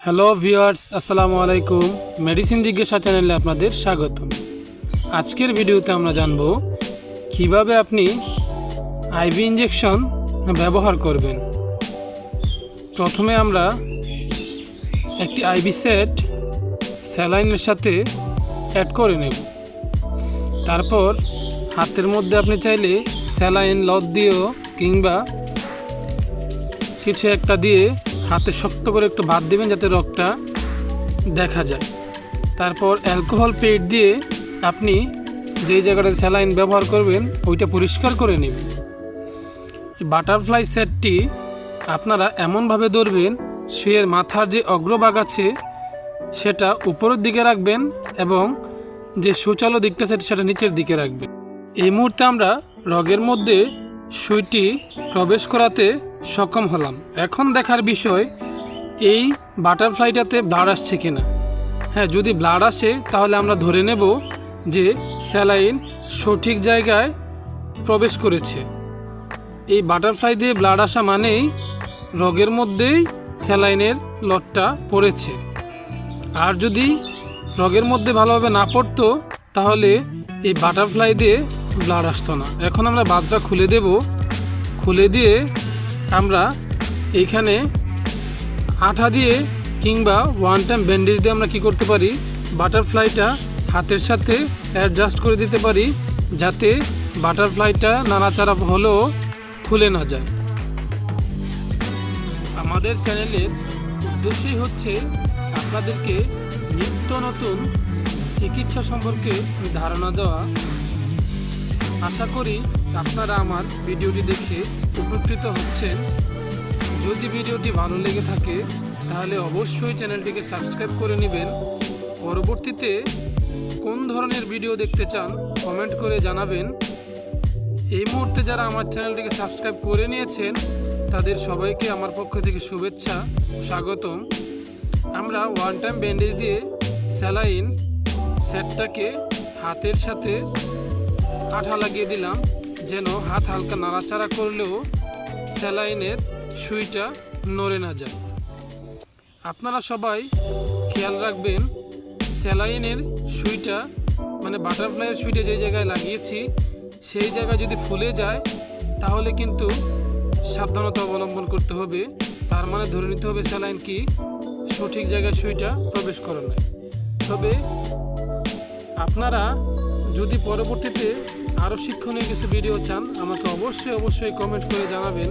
Hello viewers, আসসালামু আলাইকুম। Medicine জিজ্ঞাসা চ্যানেলে আপনাদের স্বাগতম। আজকের ভিডিওতে আমরা জানব কিভাবে আপনি আইভি ইঞ্জেকশন ব্যবহার করবেন। প্রথমে আমরা একটি আইভি সেট স্যালাইনের সাথে অ্যাড করে নেব। তারপর হাতের মধ্যে আপনি চাইলে স্যালাইন লত দিয়েও কিংবা কিছু একটা দিয়ে হাতে শক্ত করে একটু ভাত দিবেন যাতে রগটা দেখা যায়। তারপর অ্যালকোহল পেড দিয়ে আপনি যেই জায়গাটা স্যালাইন ব্যবহার করবেন ওইটা পরিষ্কার করে নেবেন। বাটারফ্লাই সেটটি আপনারা এমনভাবে ধরবেন শুয়ের মাথার যে অগ্রভাগ আছে সেটা উপরের দিকে রাখবেন এবং যে সুচালো দিকটা সেটা নিচের দিকে রাখবেন। এই মুহূর্তে আমরা রগের মধ্যে সুইটি প্রবেশ করাতে সক্ষম হলাম। এখন দেখার বিষয় এই বাটারফ্লাইটাতে ব্লাড আসছে কিনা। হ্যাঁ, যদি ব্লাড আসে তাহলে আমরা ধরে নেব যে স্যালাইন সঠিক জায়গায় প্রবেশ করেছে। এই বাটারফ্লাই দিয়ে ব্লাড আসা মানেই রগের মধ্যেই স্যালাইনের লটটা পড়েছে। আর যদি রগের মধ্যে ভালোভাবে না পড়তো তাহলে এই বাটারফ্লাই দিয়ে ব্লাড আসতো না। এখন আমরা বাতটা খুলে দেব। খুলে দিয়ে আমরা এইখানে আঠা দিয়ে কিংবা ওয়ান টাইম ব্যান্ডেজ দিয়ে আমরা কি করতে পারি, বাটারফ্লাইটা হাতের সাথে অ্যাডজাস্ট করে দিতে পারি যাতে বাটারফ্লাইটা নাড়াচাড়া হলেও খুলে না যায়। আমাদের চ্যানেলের উদ্দেশ্যই হচ্ছে আপনাদেরকে নিত্য নতুন চিকিৎসা সম্পর্কে ধারণা দেওয়া। আশা করি আপনারা আমার ভিডিওটি দেখে উপকৃত হচ্ছেন। যদি ভিডিওটি ভালো লেগে থাকে তাহলে অবশ্যই চ্যানেলটিকে সাবস্ক্রাইব করে নেবেন। পরবর্তীতে কোন ধরনের ভিডিও দেখতে চান কমেন্ট করে জানাবেন। এই মুহূর্তে যারা আমার চ্যানেলটিকে সাবস্ক্রাইব করে নিয়েছেন তাদের সবাইকে আমার পক্ষ থেকে শুভেচ্ছা ও স্বাগতম। আমরা ওয়ান টাইম ব্যান্ডেজ দিয়ে স্যালাইন সেটটাকে হাতের সাথে আঠা লাগিয়ে দিলাম যেন হাত হালকা নাড়াচাড়া করলেও স্যালাইনের সুইটা নড়ে না যায়। আপনারা সবাই খেয়াল রাখবেন স্যালাইনের সুইটা মানে বাটারফ্লাইয়ের সুইটা যে জায়গায় লাগিয়েছি সেই জায়গায় যদি ফুলে যায় তাহলে কিন্তু সাবধানতা অবলম্বন করতে হবে। তার মানে ধরে নিতে হবে স্যালাইন কি সঠিক জায়গায় সুইটা প্রবেশ করে নাই। তবে আপনারা যদি পরবর্তীতে আরও শিক্ষণীয় কিছু ভিডিও চান আমাকে অবশ্যই কমেন্ট করে জানাবেন।